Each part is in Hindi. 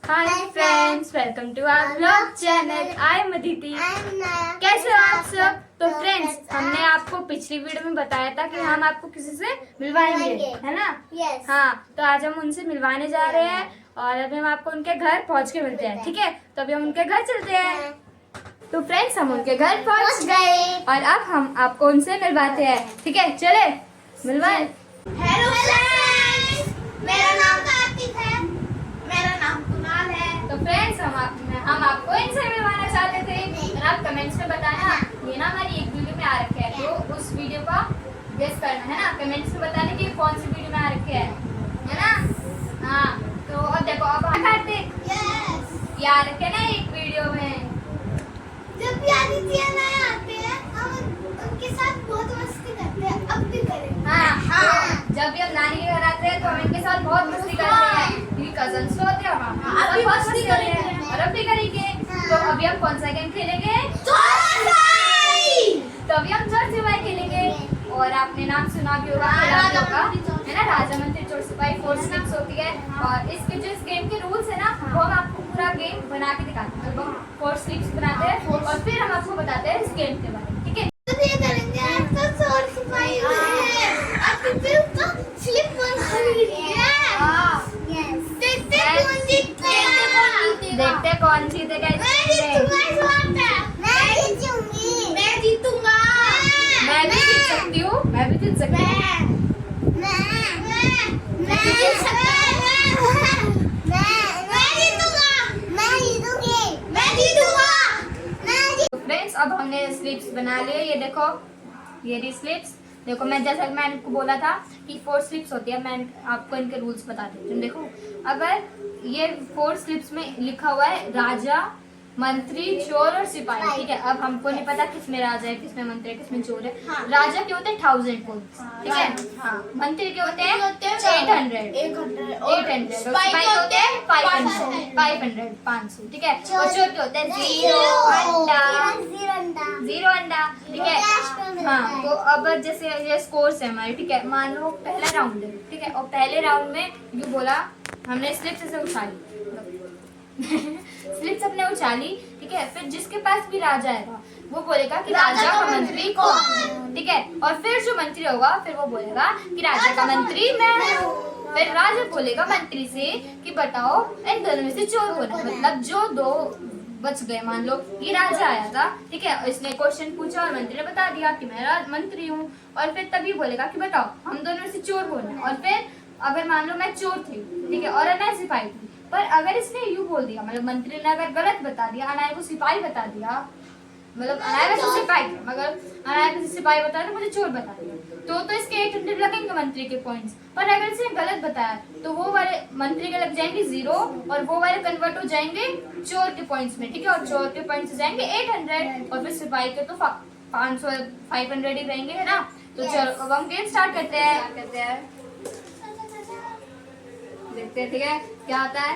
Hi friends, welcome to our blog channel. I am Aditi. कैसे हो आप सब? तो फ्रेंड्स, हमने आपको पिछली वीडियो में बताया था कि हम आपको किसी से मिलवाएंगे, है ना? हाँ, तो आज हम उनसे मिलवाने जा रहे हैं और अभी हम आपको उनके घर पहुंच के मिलते हैं, ठीक है? तो अभी हम उनके घर चलते हैं। तो फ्रेंड्स, हम उनके घर पहुंच गए और अब हम आपको उनसे मिलवाते हैं, ठीक है? चले मिलवाए। हेलो फ्रेंड्स, मेरा नाम कार्तिक है। मेरा नाम कुणाल है। तो फ्रेंड्स, हम आपको इनसे मिलवाना चाहते थे और आप कमेंट्स में बताना ये ना हमारी एक वीडियो में आ रखे है, तो उस वीडियो का गेस करना है ना। कमेंट्स में बताना कि कौन सी वीडियो में आ रखे है ना? हाँ, तो अब देखो, अब कार्तिक ये आ रखे ना एक वीडियो में। जब भी आदित्य ना आते हैं, हम उनके साथ बहुत मस्ती करते हैं। अब भी करेंगे। हाँ, जब भी हम नानी के घर आते हैं तो हम इनके साथ बहुत मस्ती करते हैं, क्योंकि कजन्स तो होते हैं। हम अभी बहुत मस्ती करते हैं करेंगे। और अब भी करेंगे। तो अभी हम कौन सा गेम खेलेंगे? तो अभी हम चोर सिपाही खेलेंगे। और आपने नाम सुना भी होगा, खिलाड़ी होगा, है ना? राजा मंत्री चोर सिपाही 4 स्टेप्स होती है। और इस गेम के रूल्स है ना, वो हम आपको पूरा गेम बना के दिखाते हैं। मतलब 4 स्लिप्स बनाते हैं और फिर हम आपको बताते हैं इस गेम के बारे में, ठीक है? तो ये करेंगे तो चोर सिपाही है। अब फिर तो स्लिप बना रही है। देखते कौन जीतता है। देखते हैं कौन जीतेगा इस मैं गेम में। जीतूंगा इस बार पे। मैं जीतूंगी। मैं जीतूंगा। मैं भी जीत सकती हूँ, मैं भी जीत सकती हूँ। तो फ्रेंड्स, अब हमने स्लिप्स बना लिए। ये देखो, ये रही स्लिप्स। देखो, मैं जैसा मैंने आपको बोला था कि 4 स्लिप्स होती है। मैं आपको इनके रूल्स बता देती हूँ। देखो, अगर ये 4 स्लिप्स में लिखा हुआ है राजा, मंत्री, चोर और सिपाही, ठीक है? अब हमको नहीं पता किसमें राजा है, किसमें मंत्री है, किसमें चोर है। राजा के होते हैं 1000 पॉइंट्स, ठीक है? मंत्री के होते हैं 800, और सिपाही के होते हैं 500, ठीक है? और चोर के होते हैं 0 अंडा, ठीक है? हाँ, तो अब जैसे ये स्कोर्स है हमारे, ठीक है? मान लो पहला राउंड है, ठीक है? और पहले राउंड में यूँ बोला, हमने स्लिप्स से उछाली स्लिप्स अपने उछाली, ठीक है? फिर जिसके पास भी राजा है वो बोलेगा कि राजा का मंत्री कौन, ठीक है? और फिर जो मंत्री होगा फिर वो बोलेगा कि राजा का मंत्री मैं हूँ। फिर राजा बोलेगा मंत्री से कि बताओ इन दोनों में से चोर कौन है। मतलब जो 2 बच गए, मान लो ये राजा आया था, ठीक है? इसने क्वेश्चन पूछा और मंत्री ने बता दिया कि मैं मंत्री हूँ। और फिर तभी बोलेगा कि बताओ हम दोनों में से चोर कौन है। और फिर अगर मान लो मैं चोर थी, ठीक है, और मैं सिपाही थी, पर अगर इसने यूँ बोल दिया, मतलब मंत्री ने अगर गलत बता दिया, अनाया को सिपाही बता दिया, मतलब अनाया वैसे सिपाही थी मगर अनाया को सिपाही बता दिया, मुझे चोर बता दिया, तो इसके 800 लगेंगे मंत्री के पॉइंट्स। पर अगर इसने गलत बताया तो वो वाले मंत्री के लग जाएंगे 0 और वो वाले कन्वर्ट हो जाएंगे चोर के पॉइंट्स में, ठीक है? और चोर के पॉइंट्स हो जाएंगे 800 और फिर सिपाही के तो 500 ही रहेंगे, है ना? तो चलो अब हम गेम स्टार्ट करते हैं। देखते हैं, ठीक है, क्या होता है।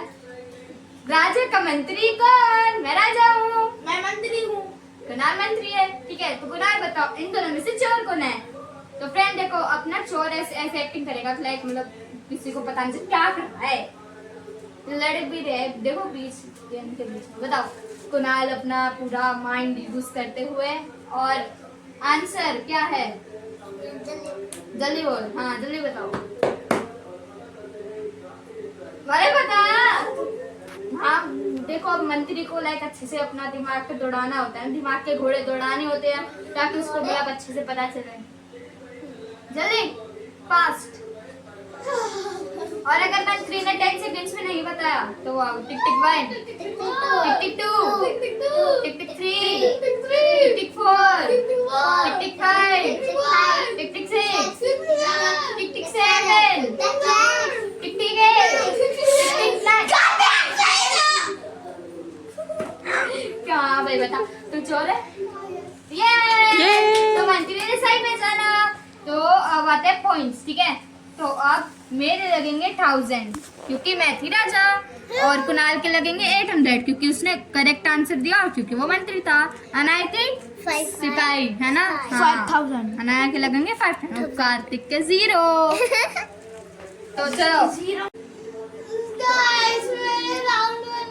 राजा का मंत्री कौन? मैं राजा हूँ। मैं मंत्री हूँ। कुणाल मंत्री है, ठीक है? तो कुणाल बताओ इन दोनों में से चोर कौन है? तो फ्रेंड देखो, अपना चोर ऐसे एक्टिंग करेगा लाइक, मतलब किसी को पता नहीं क्या कर रहा है, लड़ भी रहे। देखो बीच के बीच में बताओ, कुणाल अपना पूरा माइंड यूज करते हुए, और आंसर क्या है? जल्दी बोल। हाँ, जल्दी बताओ। अरे बता। हाँ, देखो, अब मंत्री को लाइक अच्छे से अपना दिमाग पे दौड़ाना होता है, दिमाग के घोड़े दौड़ाने होते हैं ताकि उसको मतलब अच्छे से पता चले। जल्दी, फास्ट। और अगर मंत्री ने 10 सेकंड्स में नहीं बताया तो वो टिक टिक 1, टिक टिक 2, टिक टिक 3, टिक टिक 4, टिक टिक 5, टिक टिक 6, टिक टिक 7, टिक टिक 8, टिक टिक 9। क्या भाई बता, तू चोर है? ये तो मंत्री ने सही पहचाना। तो अब आते हैं पॉइंट्स, ठीक है? तो अब मेरे लगेंगे 1000 क्योंकि मैं थी राजा, और कुणाल के लगेंगे 800 क्योंकि उसने करेक्ट आंसर दिया और क्योंकि वो मंत्री था। अनाया के सिपाही, है ना? 5000। अनाया के लगेंगे 500, कार्तिक के 0। तो चलो गाइस, मेरे राउंड 1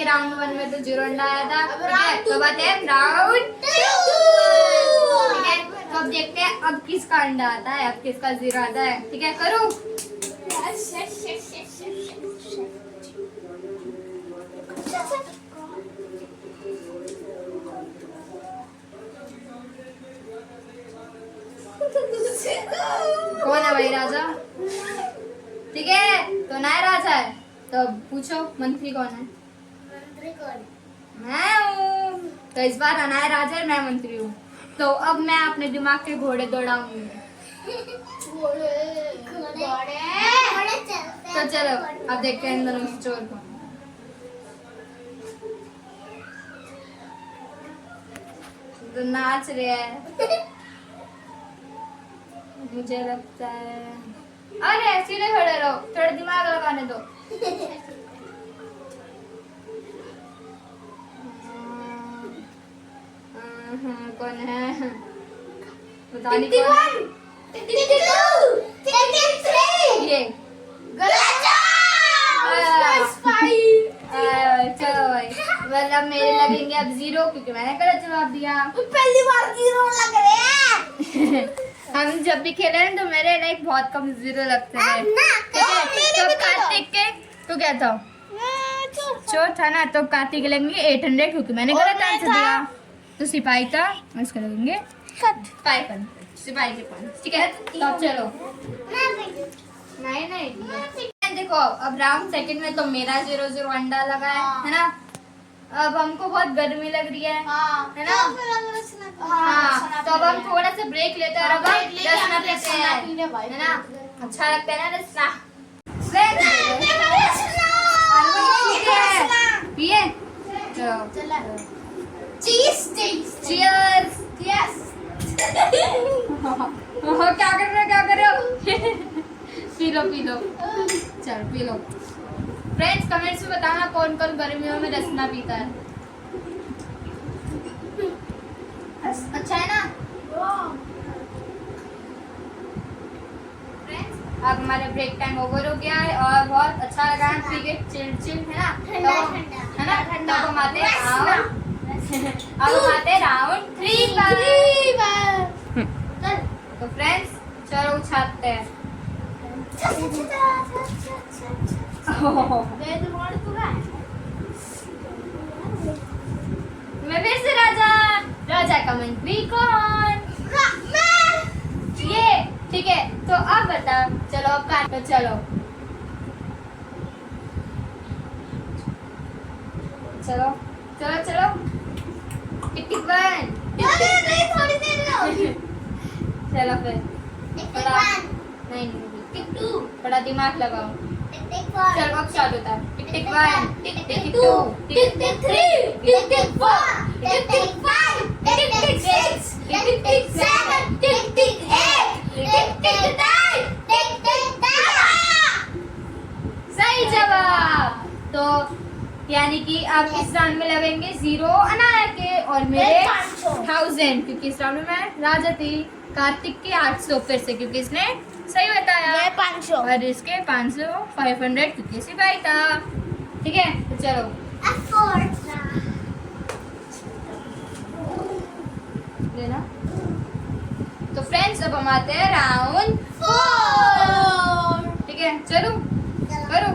राउंड 1 में तो 0 अंडा आया था। अब ठीक है, round तो two बात है में राउंड 2। ठीक है, तो अब देखते हैं अब किसका अंडा आता है, अब किसका 0 आता है। ठीक है, करूँ? कौन है भाई राजा? ठीक है, तो नया राजा है, तो अब पूछो मंत्री कौन है? मैं हूँ। तो इस बार अनाया राजा है, मैं मंत्री हूँ। तो अब मैं अपने दिमाग के घोड़े दौड़ाऊंगी। तो चलो अब देखते हैं इन दोनों में चोर कौन है। तो नाच रहे हैं मुझे लगता है। अरे सीधे खड़े रहो, थोड़ा दिमाग लगाने दो। कौन है? पता नहीं कौन। ये चलो भाई, मतलब मेरे लगेंगे अब 0 क्योंकि मैंने गलत जवाब दिया। पहली बार 0 लग रहे हैं। हम जब भी खेले हैं तो मेरे लाइक बहुत कम 0 लगते हैं। ठीक है, तो कार्तिक के तो क्या था? चोर था ना, तो कार्तिक के लगेंगे 800 क्योंकि मैंने गलत आंसर दिया। तो सिपाही था, इसके लगेंगे 500 सिपाही के 5। ठीक है, तो अब चलो। नहीं देखो, अब राउंड सेकंड में तो मेरा 0-0 अंडा लगा है ना। अब हमको बहुत गर्मी लग रही है है ना। हाँ, तो अब हम थोड़ा सा ब्रेक लेते हैं और अब हम रसना पीते हैं, है ना। अच्छा लगता है ना रसना। पिए चीयर्स। क्या कर रहे हो? पी लो चल पी लो। फ्रेंड्स कमेंट्स में बताना कौन कौन गर्मियों में रसना पीता है। अच्छा है ना फ्रेंड्स। अब हमारे ब्रेक टाइम ओवर हो गया है और बहुत अच्छा लगा है पी के, चिल है ना। तो हम आते हैं राउंड 3 पर। तो फ्रेंड्स चलो उछालते हैं। मैं फिर से राजा का मंत्री कौन? ये ठीक है, तो अब बता। चलो अब काट, तो चलो टिक टिक 1। थोड़ी देर में चलो फिर थोड़ा नहीं टिक 2 थोड़ा दिमाग लगाओ। टिक 1 चलो अब स्टार्ट होता है। टिक टिक 1, टिक 2 टिक 3 टिक 4 टिक 5 टिक 6 टिक 7 टिक 8 टिक 9 टिक 10। सही जवाब। तो यानी कि आप इस राउंड में लगेंगे 0 अनाया के और मेरे 1000 क्योंकि इस राउंड में मैं राजा थी। कार्तिक के 800 फिर से क्योंकि इसने सही बताया। 500 और इसके 500 500 क्योंकि सिपाही था। ठीक है, तो चलो लेना। तो फ्रेंड्स अब हम आते हैं राउंड 4। ठीक है, चलो करो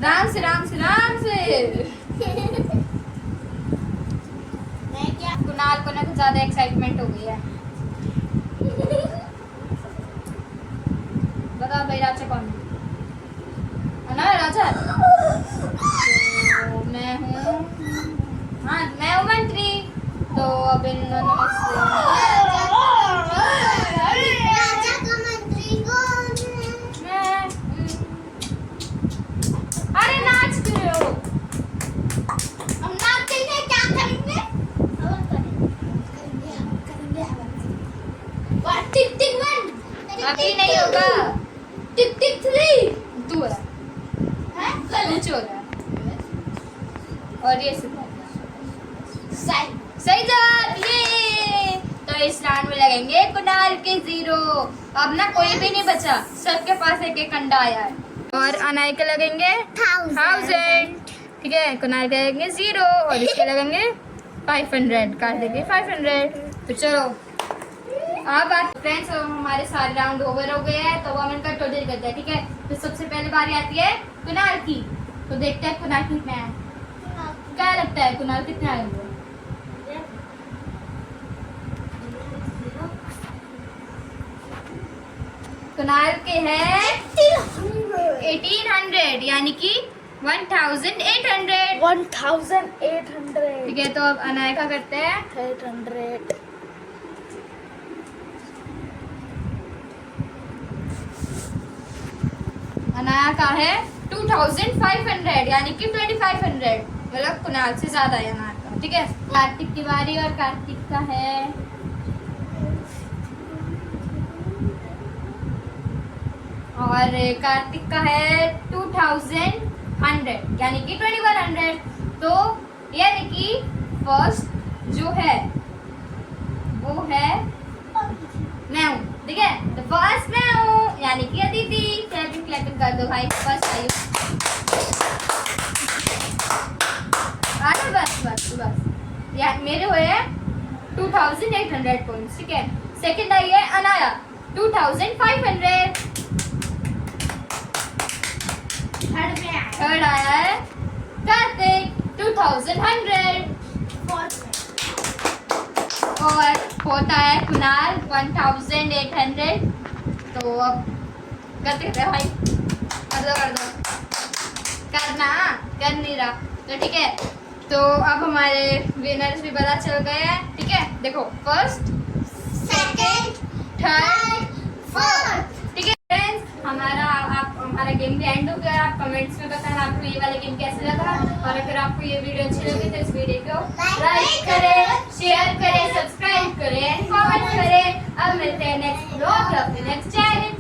राम से। कुणाल को ना कुछ ज्यादा एक्साइटमेंट हो गई है। बताओ भाई राजा कौन है ना? राजा तो मैं हूँ। हाँ, मैं हूँ मंत्री। तो अब इन दोनों में से राजा का मंत्री कौन है? मैं अरे नाच क्यों रहे हो? हम नाचेंगे, क्या करेंगे? टिक टिक 1 अभी नहीं होगा। टिक टिक 3 तू हो रहा है हो रहा है और ये सही जवाब। ये तो इस राउंड में लगेंगे कुणाल के 0। अब ना कोई भी नहीं बचा, सबके पास एक एक अंडा आया है। और अनाय के लगेंगे 1000, ठीक है। कुनाल के लगेंगे 0 और इसके लगेंगे 500, काट देंगे 500। तो चलो अब फ्रेंड्स हमारे सारे राउंड ओवर हो गए हैं, तो वो हम इनका टोटल करते हैं, ठीक है। तो सबसे पहले बारी आती है कुनाल की, तो देखते हैं कुनाल कितने हैं। क्या लगता है कुनाल कितने आएंगे? कुनाल के हैं 1800 यानी कि 1800। 1800, ठीक है, तो अब अनाय का करते हैं 800, अनाया का है 2500 यानी कि 2500, मतलब कुनाल से ज्यादा है अनाया का, ठीक है। कार्तिक की बारी और कार्तिक का है और कार्तिक का है 2100 यानी कि 2100। तो यानी कि फर्स्ट जो है वो है मैं हूँ, ठीक है। तो फर्स्ट मैं हूँ यानी कि अदिति। क्लैपिंग कर दो भाई, फर्स्ट आई हूँ। बस बस बस या मेरे हुए हैं 2800 पॉइंट्स, ठीक है। सेकंड आई है अनाया 2500। थर्ड आया है कार्तिक 2100 और फोर्थ आया है कुनाल 1800। तो अब करते भाई, कर दो करना, कर नहीं रहा तो ठीक है। तो अब हमारे विनर्स भी पता चल गए हैं, ठीक है। देखो फर्स्ट, सेकंड, थर्ड, फोर्थ। ठीक है फ्रेंड्स, हमारा गेम भी एंड हो गया। आप कमेंट्स में बताना आपको ये वाला गेम कैसे लगा, और अगर आपको ये वीडियो अच्छी लगी तो इस वीडियो को लाइक करें, शेयर करें, सब्सक्राइब करें, कमेंट करें। अब मिलते हैं नेक्स्ट ब्लॉग, नेक्स्ट चैलेंज।